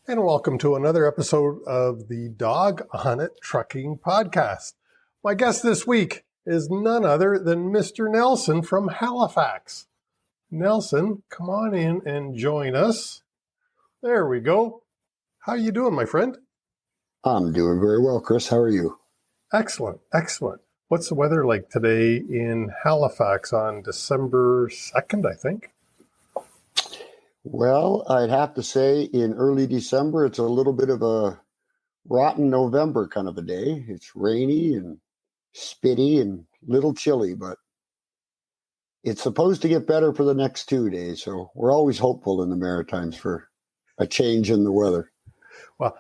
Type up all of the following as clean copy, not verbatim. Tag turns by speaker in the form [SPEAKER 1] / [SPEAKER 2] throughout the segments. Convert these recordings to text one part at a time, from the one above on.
[SPEAKER 1] And welcome to another episode of the Dawg on It Trucking Podcast. My guest this week is none other than Mr. Nelson from Halifax. Nelson, come on in and join us. There we go. How are you doing, my friend?
[SPEAKER 2] I'm doing very well, Chris. How are you?
[SPEAKER 1] Excellent, excellent. What's the weather like today in Halifax on December 2nd, I think?
[SPEAKER 2] Well, I'd have to say in early December, it's a little bit of a rotten November kind of a day. It's rainy and spitty and a little chilly, but it's supposed to get better for the next 2 days. So we're always hopeful in the Maritimes for a change in the weather.
[SPEAKER 1] Well,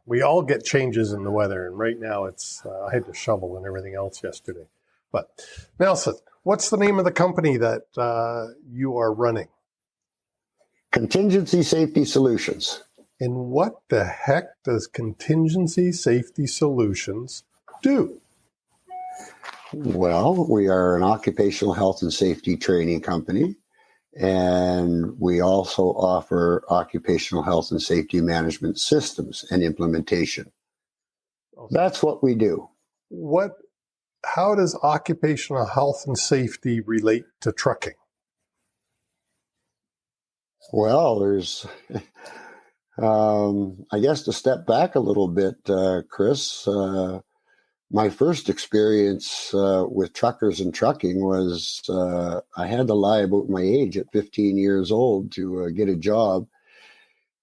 [SPEAKER 1] we all get changes in the weather, and right now I had to shovel and everything else yesterday. But Nelson, what's the name of the company that you are running?
[SPEAKER 2] Contingency Safety Solutions.
[SPEAKER 1] And what the heck does Contingency Safety Solutions do?
[SPEAKER 2] Well, we are an occupational health and safety training company, and we also offer occupational health and safety management systems and implementation. That's what we do.
[SPEAKER 1] How does occupational health and safety relate to trucking?
[SPEAKER 2] Well, there's, I guess to step back a little bit, Chris, my first experience with truckers and trucking was I had to lie about my age at 15 years old to get a job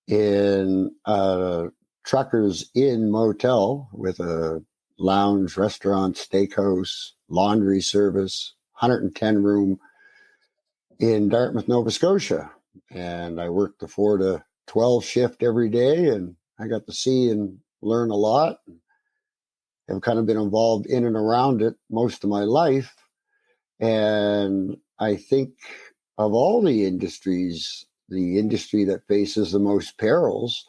[SPEAKER 2] in a Truckers Inn motel with a lounge, restaurant, steakhouse, laundry service, 110 room in Dartmouth, Nova Scotia. And I worked the 4 to 12 shift every day, and I got to see and learn a lot. I've kind of been involved in and around it most of my life. And I think of all the industries, the industry that faces the most perils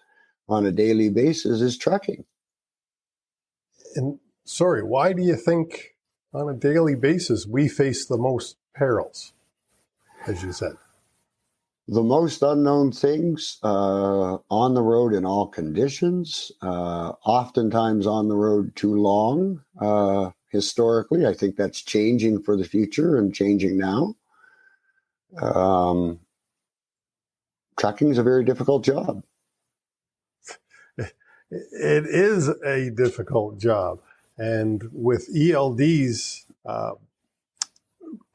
[SPEAKER 2] on a daily basis is trucking.
[SPEAKER 1] And sorry, why do you think on a daily basis we face the most perils, as you said?
[SPEAKER 2] The most unknown things on the road in all conditions, oftentimes on the road too long. Historically, I think that's changing for the future and changing now. Trucking is a very difficult job.
[SPEAKER 1] It is a difficult job. And with ELDs,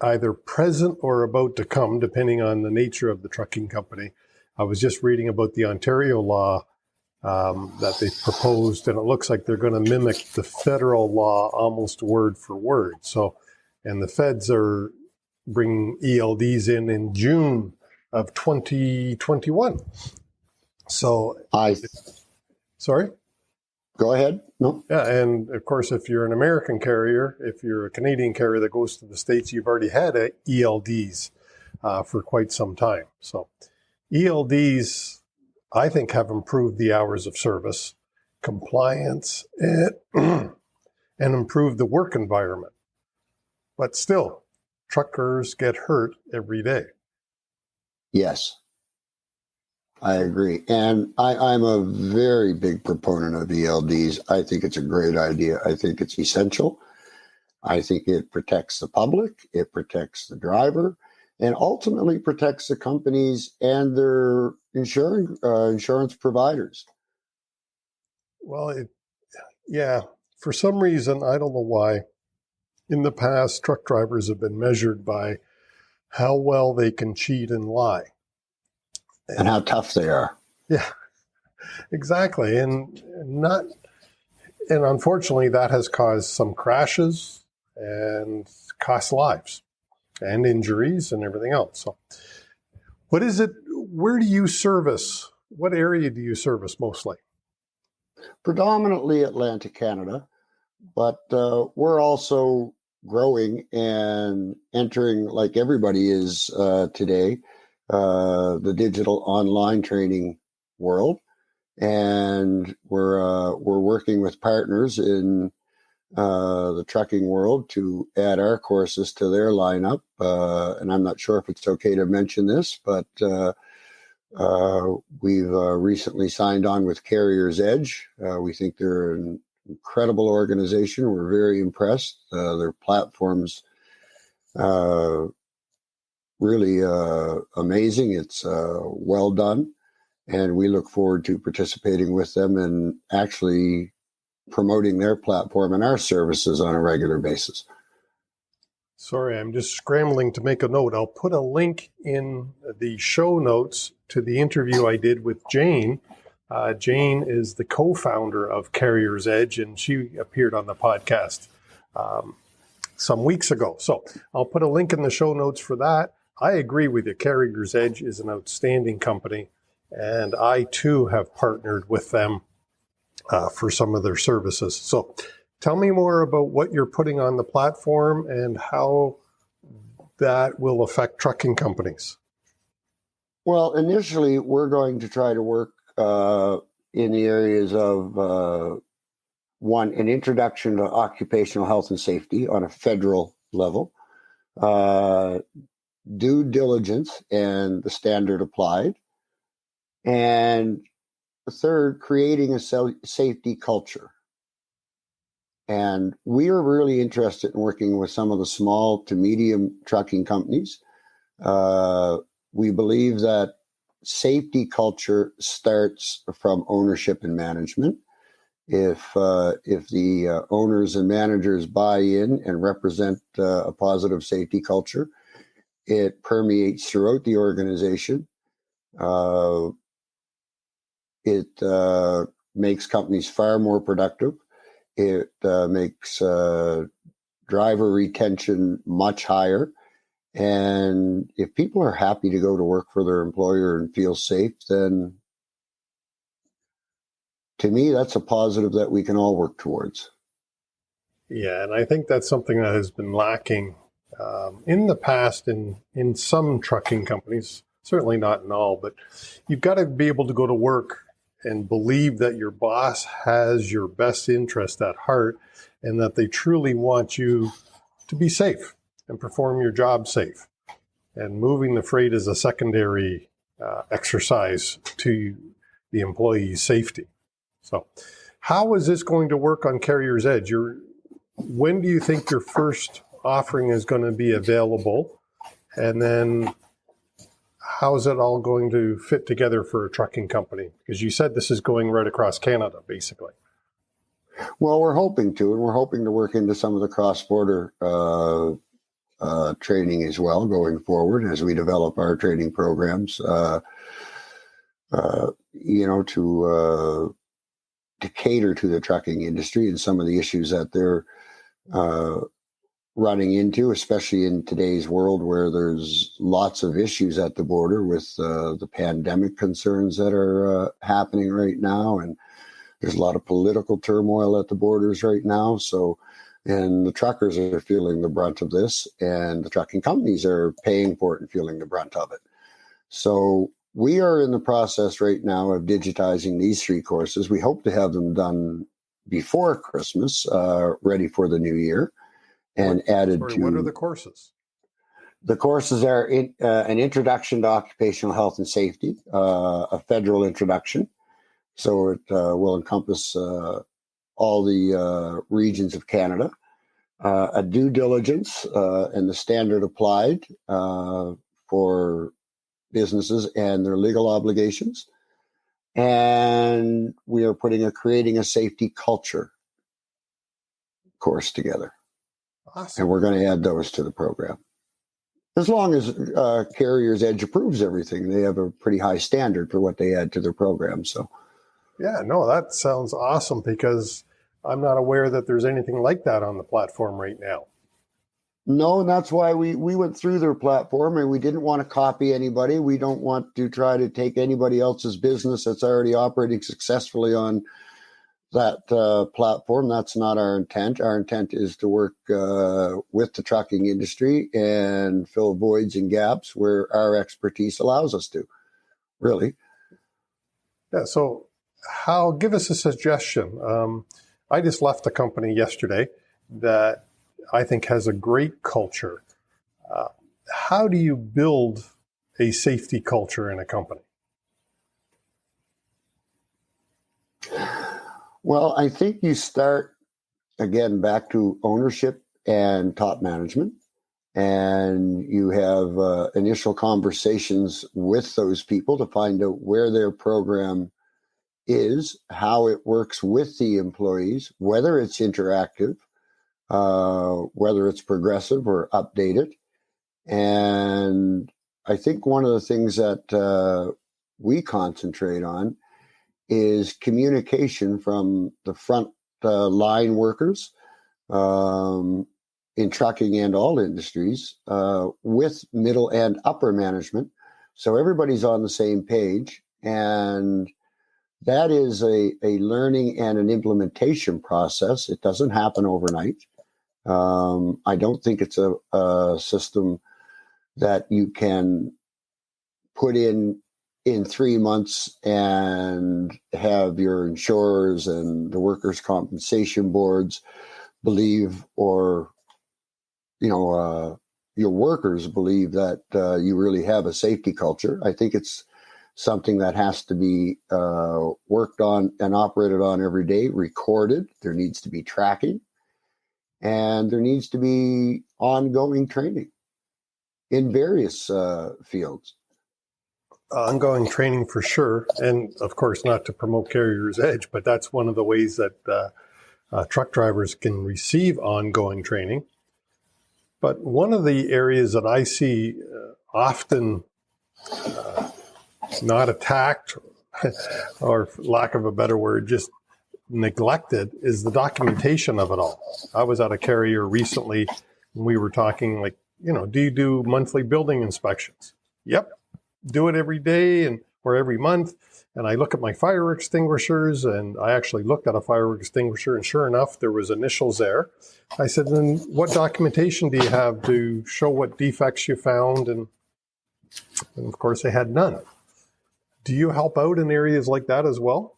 [SPEAKER 1] either present or about to come, depending on the nature of the trucking company. I was just reading about the Ontario law that they proposed, and it looks like they're going to mimic the federal law almost word for word. So, and the feds are bringing ELDs in June of 2021. So, sorry?
[SPEAKER 2] Go ahead. No.
[SPEAKER 1] Yeah, and of course, if you're an American carrier, if you're a Canadian carrier that goes to the States, you've already had ELDs for quite some time. So ELDs, I think, have improved the hours of service, compliance, and improved the work environment. But still, truckers get hurt every day.
[SPEAKER 2] Yes. I agree. And I'm a very big proponent of ELDs. I think it's a great idea. I think it's essential. I think it protects the public, it protects the driver, and ultimately protects the companies and their insurance providers.
[SPEAKER 1] Well, for some reason, I don't know why, in the past, truck drivers have been measured by how well they can cheat and lie.
[SPEAKER 2] And how tough they are.
[SPEAKER 1] Yeah, exactly. And unfortunately, that has caused some crashes and cost lives and injuries and everything else. So what is it? Where do you service? What area do you service mostly?
[SPEAKER 2] Predominantly Atlantic Canada, but we're also growing and entering, like everybody is today, the digital online training world, and we're working with partners in the trucking world to add our courses to their lineup. And I'm not sure if it's okay to mention this, but We've recently signed on with Carrier's Edge. We think they're an incredible organization. We're very impressed. Their platform's really amazing. It's well done. And we look forward to participating with them and actually promoting their platform and our services on a regular basis.
[SPEAKER 1] Sorry, I'm just scrambling to make a note. I'll put a link in the show notes to the interview I did with Jane. Jane is the co-founder of Carrier's Edge, and she appeared on the podcast some weeks ago. So I'll put a link in the show notes for that. I agree with you. Carrier's Edge is an outstanding company, and I too have partnered with them for some of their services. So tell me more about what you're putting on the platform and how that will affect trucking companies.
[SPEAKER 2] Well, initially, we're going to try to work in the areas of one, an introduction to occupational health and safety on a federal level, due diligence and the standard applied, and third, creating a safety culture. And we are really interested in working with some of the small to medium trucking companies. We believe that safety culture starts from ownership and management. If the owners and managers buy in and represent a positive safety culture, it permeates throughout the organization. It makes companies far more productive. It makes driver retention much higher. And if people are happy to go to work for their employer and feel safe, then to me, that's a positive that we can all work towards.
[SPEAKER 1] Yeah, and I think that's something that has been lacking in the past in some trucking companies, certainly not in all, but you've got to be able to go to work and believe that your boss has your best interest at heart and that they truly want you to be safe and perform your job safe. And moving the freight is a secondary exercise to the employee's safety. So how is this going to work on Carrier's Edge? When do you think your first offering is going to be available? And then how is it all going to fit together for a trucking company? Because you said this is going right across Canada, basically.
[SPEAKER 2] Well, we're hoping to, and we're hoping to work into some of the cross-border training as well going forward as we develop our training programs, to cater to the trucking industry and some of the issues that they're running into, especially in today's world where there's lots of issues at the border with the pandemic concerns that are happening right now. And there's a lot of political turmoil at the borders right now. So, and the truckers are feeling the brunt of this, and the trucking companies are paying for it and feeling the brunt of it. So we are in the process right now of digitizing these 3 courses. We hope to have them done before Christmas, ready for the new year, and added to.
[SPEAKER 1] What are the courses?
[SPEAKER 2] The courses are an introduction to occupational health and safety, a federal introduction. So it will encompass all the regions of Canada, a due diligence and the standard applied for businesses and their legal obligations. And we are creating a safety culture course together.
[SPEAKER 1] Awesome.
[SPEAKER 2] And we're going to add those to the program. As long as Carrier's Edge approves everything, they have a pretty high standard for what they add to their program. So,
[SPEAKER 1] yeah, no, that sounds awesome because I'm not aware that there's anything like that on the platform right now.
[SPEAKER 2] No, and that's why we went through their platform, and we didn't want to copy anybody. We don't want to try to take anybody else's business that's already operating successfully on that platform. That's not our intent. Our intent is to work with the trucking industry and fill voids and gaps where our expertise allows us to, really.
[SPEAKER 1] Yeah, so give us a suggestion. I just left a company yesterday that I think has a great culture. How do you build a safety culture in a company?
[SPEAKER 2] Well, I think you start again back to ownership and top management, and you have initial conversations with those people to find out where their program is, how it works with the employees, whether it's interactive, whether it's progressive or updated. And I think one of the things that we concentrate on is communication from the front line workers in trucking and all industries with middle and upper management. So everybody's on the same page. And that is a learning and an implementation process. It doesn't happen overnight. I don't think it's a system that you can put in 3 months and have your insurers and the workers' compensation boards believe, or your workers believe that you really have a safety culture. I think it's something that has to be worked on and operated on every day, recorded. There needs to be tracking, and there needs to be ongoing training in various fields.
[SPEAKER 1] Ongoing training for sure. And of course, not to promote Carrier's Edge, but that's one of the ways that truck drivers can receive ongoing training. But one of the areas that I see often not attacked, or for lack of a better word, just neglected, is the documentation of it all. I was at a carrier recently, and we were talking like, do you do monthly building inspections? Yep. Do it every day or every month. And I look at my fire extinguishers, and I actually looked at a fire extinguisher, and sure enough, there was initials there. I said, then what documentation do you have to show what defects you found? And of course, they had none. Do you help out in areas like that as well?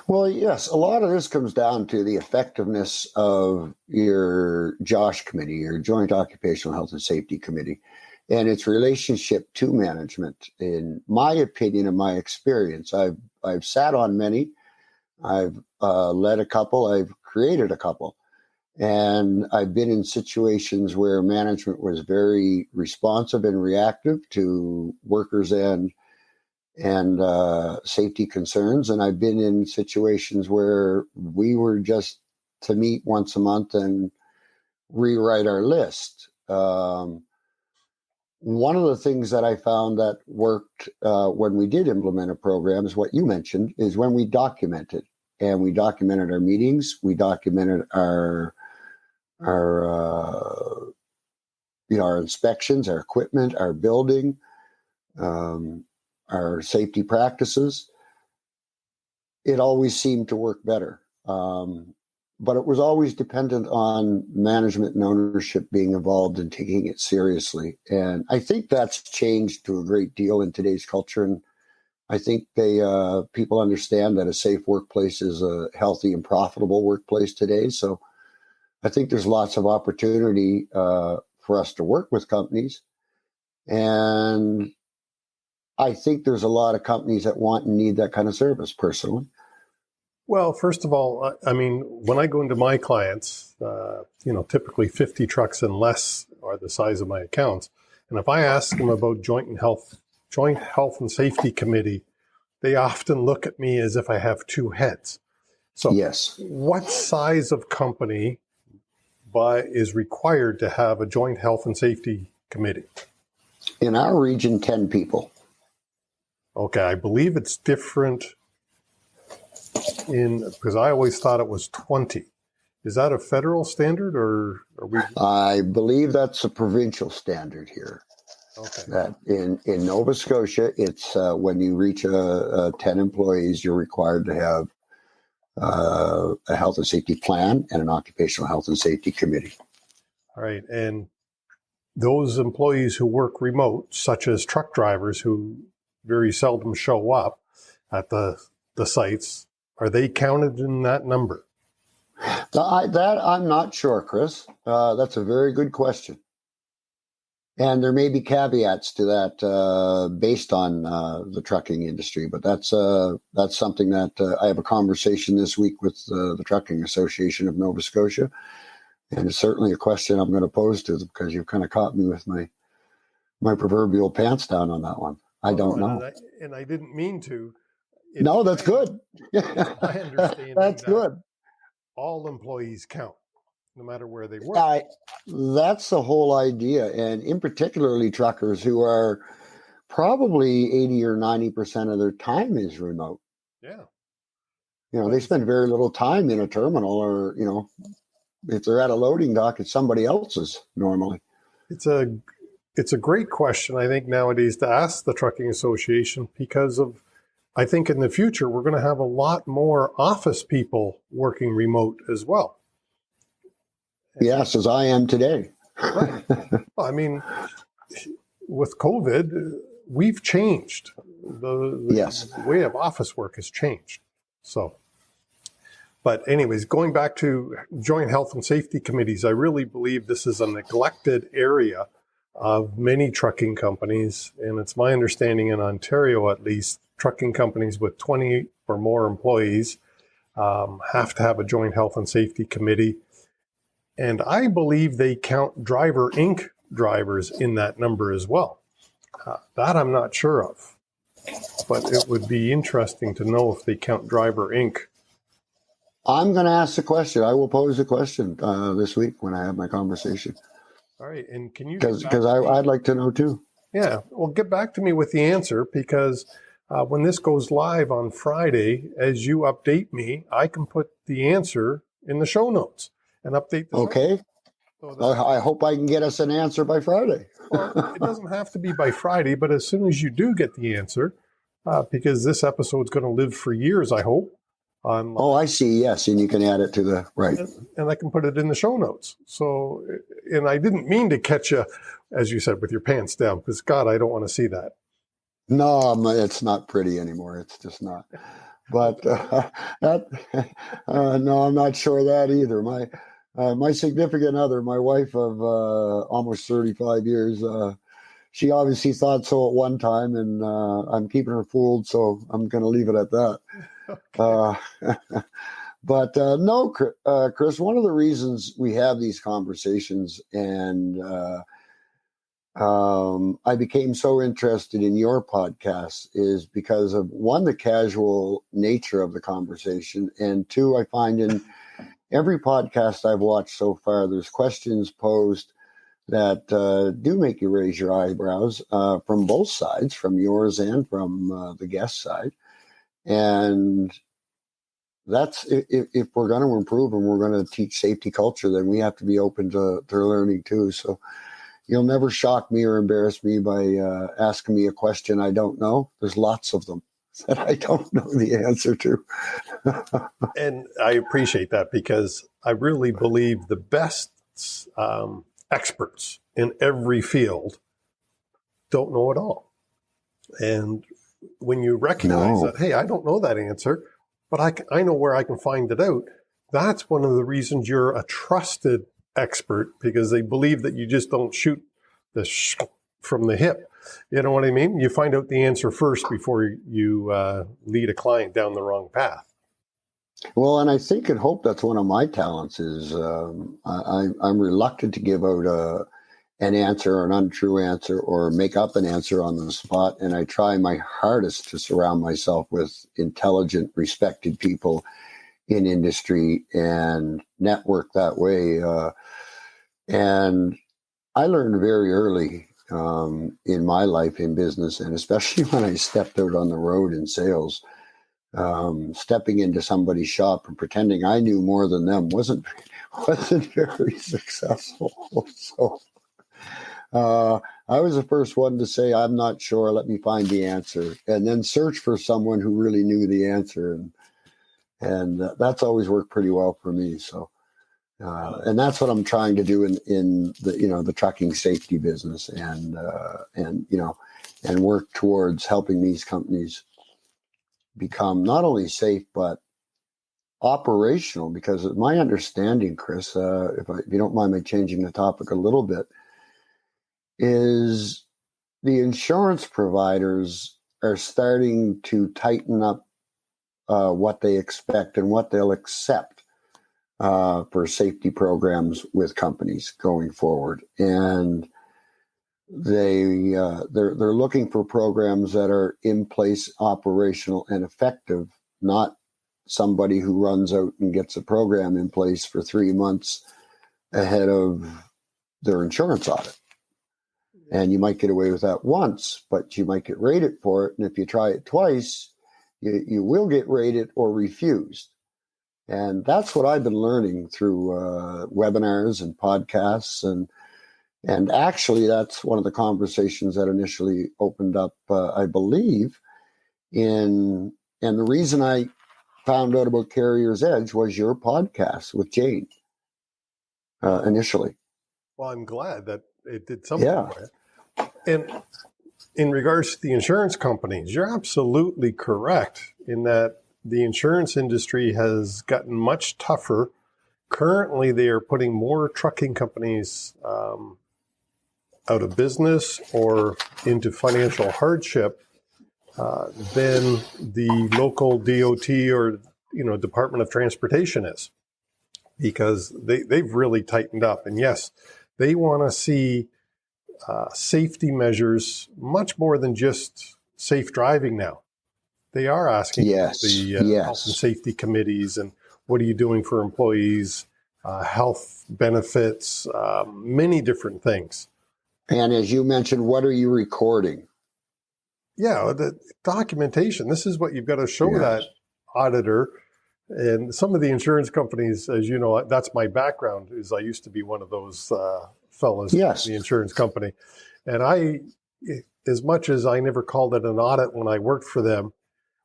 [SPEAKER 2] Well, yes, a lot of this comes down to the effectiveness of your JOSH committee, your Joint Occupational Health and Safety Committee, and its relationship to management. In my opinion and my experience, I've sat on many, I've led a couple, I've created a couple, and I've been in situations where management was very responsive and reactive to workers and safety concerns. And I've been in situations where we were just to meet once a month and rewrite our list. One of the things that I found that worked when we did implement a program is what you mentioned, is when we documented. And we documented our meetings, we documented our inspections, our equipment, our building, our safety practices. It always seemed to work better. But it was always dependent on management and ownership being involved and taking it seriously. And I think that's changed to a great deal in today's culture. And I think people understand that a safe workplace is a healthy and profitable workplace today. So I think there's lots of opportunity for us to work with companies. And I think there's a lot of companies that want and need that kind of service, personally.
[SPEAKER 1] Well, first of all, I mean, when I go into my clients, typically 50 trucks and less are the size of my accounts. And if I ask them about Joint Health and Safety Committee, they often look at me as if I have two heads. So
[SPEAKER 2] yes.
[SPEAKER 1] What size of company is required to have a Joint Health and Safety Committee?
[SPEAKER 2] In our region, 10 people.
[SPEAKER 1] Okay, I believe it's different because I always thought it was 20. Is that a federal standard, or are we?
[SPEAKER 2] I believe that's a provincial standard here.
[SPEAKER 1] Okay.
[SPEAKER 2] That in Nova Scotia, it's when you reach 10 employees, you're required to have a health and safety plan and an occupational health and safety committee.
[SPEAKER 1] All right. And those employees who work remote, such as truck drivers who very seldom show up at the sites, are they counted in that number?
[SPEAKER 2] That I'm not sure, Chris. That's a very good question. And there may be caveats to that based on the trucking industry, but that's something that I have a conversation this week with the Trucking Association of Nova Scotia, and it's certainly a question I'm going to pose to them because you've kind of caught me with my proverbial pants down on that one. I don't know.
[SPEAKER 1] And I didn't mean to.
[SPEAKER 2] No, that's good.
[SPEAKER 1] It's my understanding
[SPEAKER 2] That's
[SPEAKER 1] that
[SPEAKER 2] good.
[SPEAKER 1] all employees count, no matter where they work.
[SPEAKER 2] That's the whole idea. And in particularly truckers who are probably 80 or 90% of their time is remote.
[SPEAKER 1] Yeah.
[SPEAKER 2] They spend very little time in a terminal or, if they're at a loading dock, it's somebody else's normally.
[SPEAKER 1] It's a great question, I think, nowadays to ask the Trucking Association because I think in the future, we're going to have a lot more office people working remote as well.
[SPEAKER 2] Yes, as I am today.
[SPEAKER 1] Right. Well, I mean, with COVID, we've changed. The way of office work has changed. So, but anyways, going back to joint health and safety committees, I really believe this is a neglected area of many trucking companies. And it's my understanding in Ontario, at least, trucking companies with 20 or more employees have to have a joint health and safety committee. And I believe they count Driver Inc. drivers in that number as well. That I'm not sure of. But it would be interesting to know if they count Driver Inc.
[SPEAKER 2] I'm going to ask the question. I will pose the question this week when I have my conversation.
[SPEAKER 1] All right. And can you...
[SPEAKER 2] Because I'd like to know too.
[SPEAKER 1] Yeah. Well, get back to me with the answer because when this goes live on Friday, as you update me, I can put the answer in the show notes and update the
[SPEAKER 2] Okay. So I hope I can get us an answer by Friday.
[SPEAKER 1] Well, it doesn't have to be by Friday, but as soon as you do get the answer, because this episode's going to live for years, I hope.
[SPEAKER 2] I see. Yes. And you can add it to the right.
[SPEAKER 1] And I can put it in the show notes. So, and I didn't mean to catch you, as you said, with your pants down, because God, I don't want to see that.
[SPEAKER 2] No, it's not pretty anymore. It's just not. But no, I'm not sure of that either. My significant other, my wife of almost 35 years, she obviously thought so at one time, and I'm keeping her fooled, so I'm going to leave it at that. Okay. But no, Chris, one of the reasons we have these conversations and I became so interested in your podcast is because of one, the casual nature of the conversation, and two, I find in every podcast I've watched so far, there's questions posed that do make you raise your eyebrows from both sides, from yours and from the guest side. And that's if we're going to improve and we're going to teach safety culture, then we have to be open to learning too. So you'll never shock me or embarrass me by asking me a question I don't know. There's lots of them that I don't know the answer to.
[SPEAKER 1] And I appreciate that because I really believe the best experts in every field don't know it all. And when you recognize that, hey, I don't know that answer, but I know where I can find it out. That's one of the reasons you're a trusted expert, because they believe that you just don't shoot the from the hip. You know what I mean? You find out the answer first before you lead a client down the wrong path.
[SPEAKER 2] Well, and I think and hope that's one of my talents is I'm reluctant to give out an answer or an untrue answer or make up an answer on the spot. And I try my hardest to surround myself with intelligent, respected people in industry and network that way. And I learned very early in my life in business, and especially when I stepped out on the road in sales, stepping into somebody's shop and pretending I knew more than them wasn't very successful. So I was the first one to say, I'm not sure, let me find the answer, and then search for someone who really knew the answer. And that's always worked pretty well for me. So, and that's what I'm trying to do in the trucking safety business and work towards helping these companies become not only safe, but operational, because my understanding, Chris, if you don't mind me changing the topic a little bit, is the insurance providers are starting to tighten up what they expect and what they'll accept for safety programs with companies going forward. And they're looking for programs that are in place, operational, and effective, not somebody who runs out and gets a program in place for 3 months ahead of their insurance audit. And you might get away with that once, but you might get rated for it. And if you try it twice, you will get rated or refused. And that's what I've been learning through webinars and podcasts. And actually, that's one of the conversations that initially opened up, I believe, and the reason I found out about Carrier's Edge was your podcast with Jane initially.
[SPEAKER 1] Well, I'm glad that it did something.
[SPEAKER 2] Yeah.
[SPEAKER 1] And in regards to the insurance companies, you're absolutely correct in that the insurance industry has gotten much tougher. Currently, they are putting more trucking companies out of business or into financial hardship than the local DOT or Department of Transportation is, because they've really tightened up. And yes, they want to see safety measures much more than just safe driving now. They are asking the health and safety committees and what are you doing for employees, health benefits, many different things.
[SPEAKER 2] And as you mentioned, what are you recording?
[SPEAKER 1] Yeah, the documentation. This is what you've got to show that auditor. And some of the insurance companies, as you know, that's my background, is I used to be one of those fellas in the insurance company. And I, as much as I never called it an audit when I worked for them,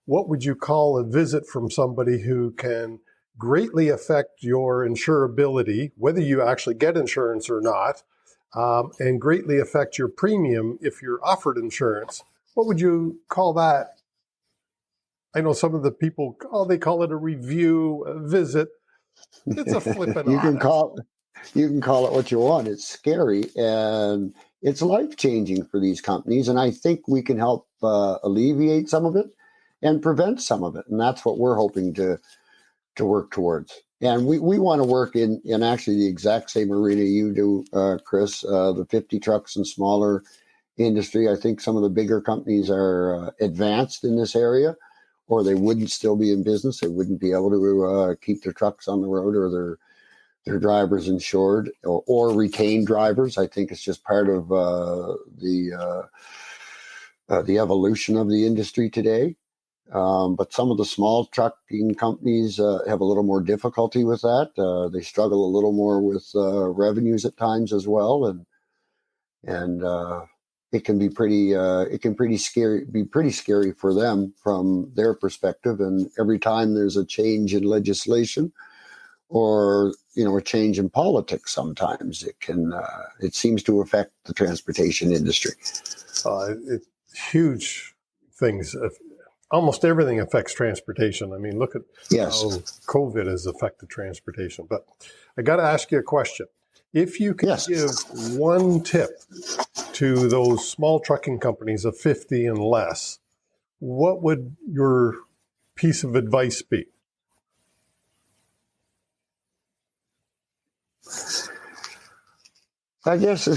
[SPEAKER 1] what would you call a visit from somebody who can greatly affect your insurability, whether you actually get insurance or not, and greatly affect your premium if you're offered insurance? What would you call that? I know some of the people, they call it a review, a visit. It's a flippin'
[SPEAKER 2] you
[SPEAKER 1] audit.
[SPEAKER 2] You can call it what you want. It's scary and it's life-changing for these companies. And I think we can help alleviate some of it and prevent some of it. And that's what we're hoping to work towards. And we want to work in actually the exact same arena you do, Chris, the 50 trucks and smaller industry. I think some of the bigger companies are advanced in this area, or they wouldn't still be in business. They wouldn't be able to keep their trucks on the road or their drivers insured or retain drivers. I think it's just part of the evolution of the industry today. But some of the small trucking companies have a little more difficulty with that. They struggle a little more with revenues at times as well, and it can be pretty scary for them from their perspective. And every time there's a change in legislation or a change in politics, sometimes it seems to affect the transportation industry.
[SPEAKER 1] It's huge things. Almost everything affects transportation. I mean, look at how COVID has affected transportation. But I got to ask you a question. If you could give one tip to those small trucking companies of 50 and less, what would your piece of advice be?
[SPEAKER 2] I guess,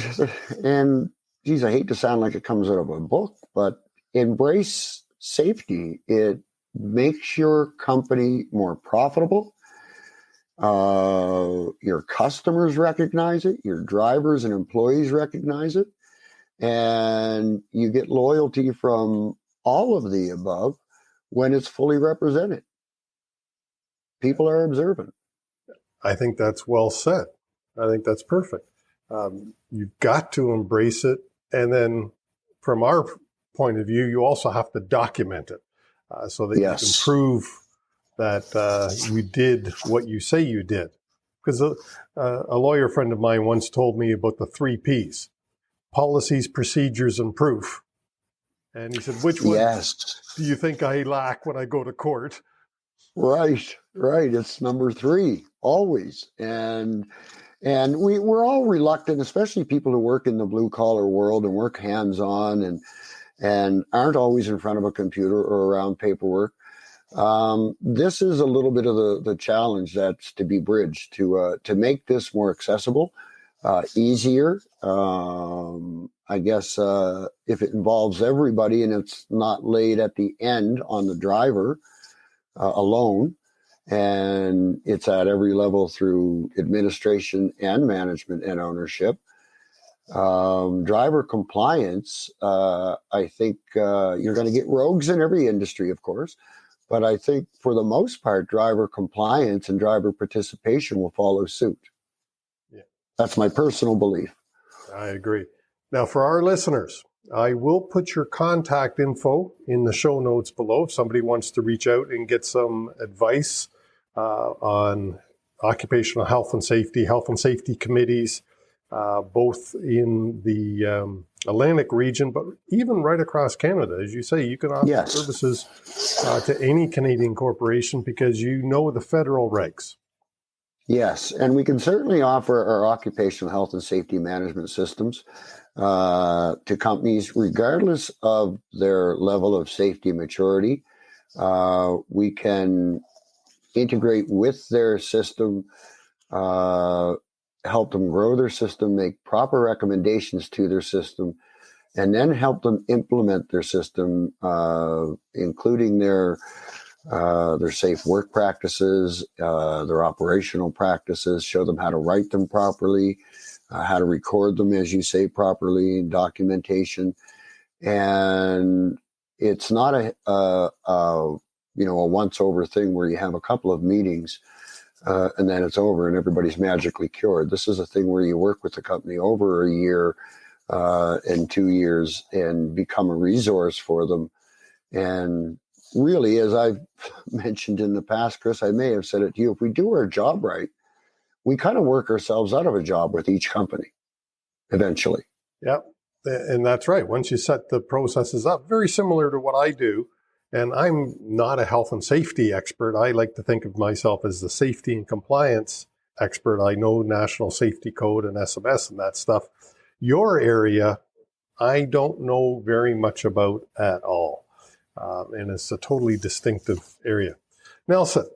[SPEAKER 2] and geez, I hate to sound like it comes out of a book, but embrace safety. It makes your company more profitable. Your customers recognize it. Your drivers and employees recognize it. And you get loyalty from all of the above when it's fully represented. People are observant.
[SPEAKER 1] I think that's well said. I think that's perfect. You've got to embrace it. And then from our point of view, you also have to document it so that you can prove that you did what you say you did. Because a lawyer friend of mine once told me about the 3 Ps: policies, procedures, and proof. And he said, which one do you think I lack when I go to court?
[SPEAKER 2] Right. It's number 3, always. And And we're all reluctant, especially people who work in the blue collar world and work hands on and aren't always in front of a computer or around paperwork. This is a little bit of the challenge that's to be bridged to make this more accessible, easier. I guess if it involves everybody and it's not laid at the end on the driver alone, and it's at every level through administration and management and ownership. Driver compliance, I think you're going to get rogues in every industry, of course, but I think for the most part, driver compliance and driver participation will follow suit.
[SPEAKER 1] Yeah.
[SPEAKER 2] That's my personal belief.
[SPEAKER 1] I agree. Now, for our listeners, I will put your contact info in the show notes below if somebody wants to reach out and get some advice on occupational health and safety committees, both in the Atlantic region, but even right across Canada. As you say, you can offer services to any Canadian corporation because you know the federal regs.
[SPEAKER 2] Yes, and we can certainly offer our occupational health and safety management systems to companies regardless of their level of safety maturity. We can integrate with their system, help them grow their system, make proper recommendations to their system, and then help them implement their system, including their safe work practices, their operational practices, show them how to write them properly, how to record them, as you say, properly, documentation. And it's not a once over thing where you have a couple of meetings and then it's over and everybody's magically cured. This is a thing where you work with the company over a year and 2 years and become a resource for them. And really, as I've mentioned in the past, Chris, I may have said it to you, if we do our job right, we kind of work ourselves out of a job with each company eventually.
[SPEAKER 1] Yeah, and that's right. Once you set the processes up, very similar to what I do, and I'm not a health and safety expert. I like to think of myself as the safety and compliance expert. I know National Safety Code and SMS and that stuff. Your area, I don't know very much about at all. And it's a totally distinctive area. Nelson,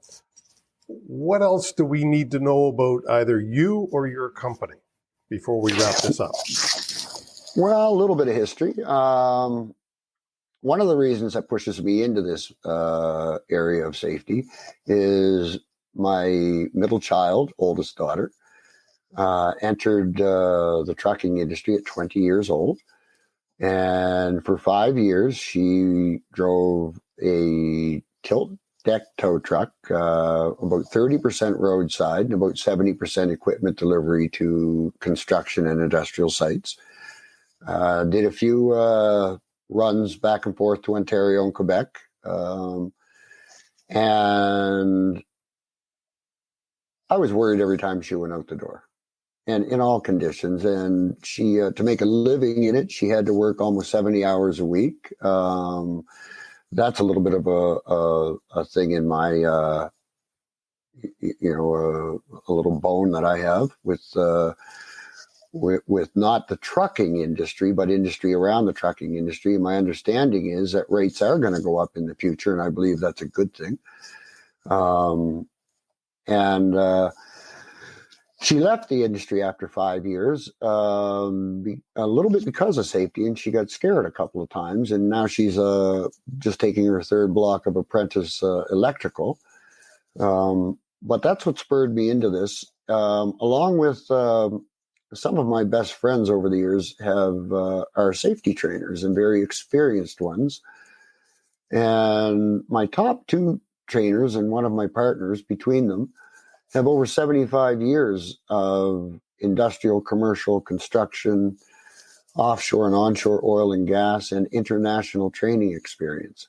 [SPEAKER 1] what else do we need to know about either you or your company before we wrap this up?
[SPEAKER 2] Well, a little bit of history. One of the reasons that pushes me into this area of safety is my middle child, oldest daughter, entered the trucking industry at 20 years old. And for 5 years, she drove a tilt deck tow truck, about 30% roadside and about 70% equipment delivery to construction and industrial sites. Did a few runs back and forth to Ontario and Quebec. And I was worried every time she went out the door. And in all conditions. And she, to make a living in it, she had to work almost 70 hours a week. That's a little bit of a thing in my, a little bone that I have with not the trucking industry, but industry around the trucking industry. My understanding is that rates are going to go up in the future, and I believe that's a good thing. She left the industry after 5 years, a little bit because of safety, and she got scared a couple of times. And now she's just taking her third block of apprentice electrical. But that's what spurred me into this, along with some of my best friends over the years are safety trainers and very experienced ones. And my top two trainers and one of my partners between them have over 75 years of industrial, commercial, construction, offshore and onshore oil and gas, and international training experience.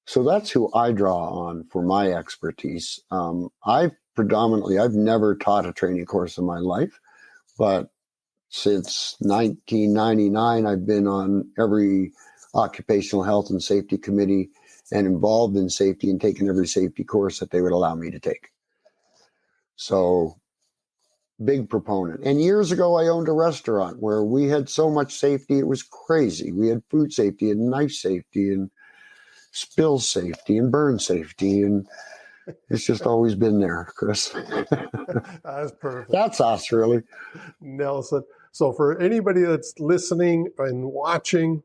[SPEAKER 2] So that's who I draw on for my expertise. I've never taught a training course in my life, but since 1999, I've been on every occupational health and safety committee and involved in safety and taken every safety course that they would allow me to take. So big proponent. And years ago, I owned a restaurant where we had so much safety, it was crazy. We had food safety and knife safety and spill safety and burn safety. And it's just always been there, Chris.
[SPEAKER 1] That's perfect.
[SPEAKER 2] That's us, really.
[SPEAKER 1] Nelson. So for anybody that's listening and watching,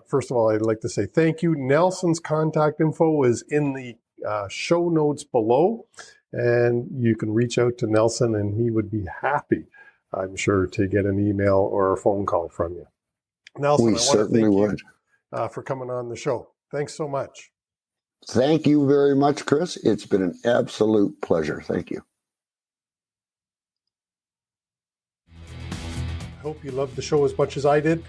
[SPEAKER 1] first of all, I'd like to say thank you. Nelson's contact info is in the show notes below, and you can reach out to Nelson and he would be happy, I'm sure, to get an email or a phone call from you. Nelson,
[SPEAKER 2] We
[SPEAKER 1] I want to
[SPEAKER 2] certainly
[SPEAKER 1] thank
[SPEAKER 2] would.
[SPEAKER 1] you for coming on the show. Thanks so much.
[SPEAKER 2] Thank you very much, Chris. It's been an absolute pleasure. Thank you.
[SPEAKER 1] I hope you loved the show as much as I did.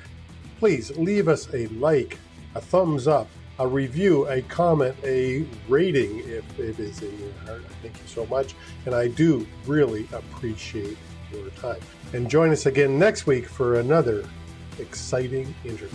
[SPEAKER 1] Please leave us a like, a thumbs up, a review, a comment, a rating if it is in your heart. Thank you so much. And I do really appreciate your time. And join us again next week for another exciting interview.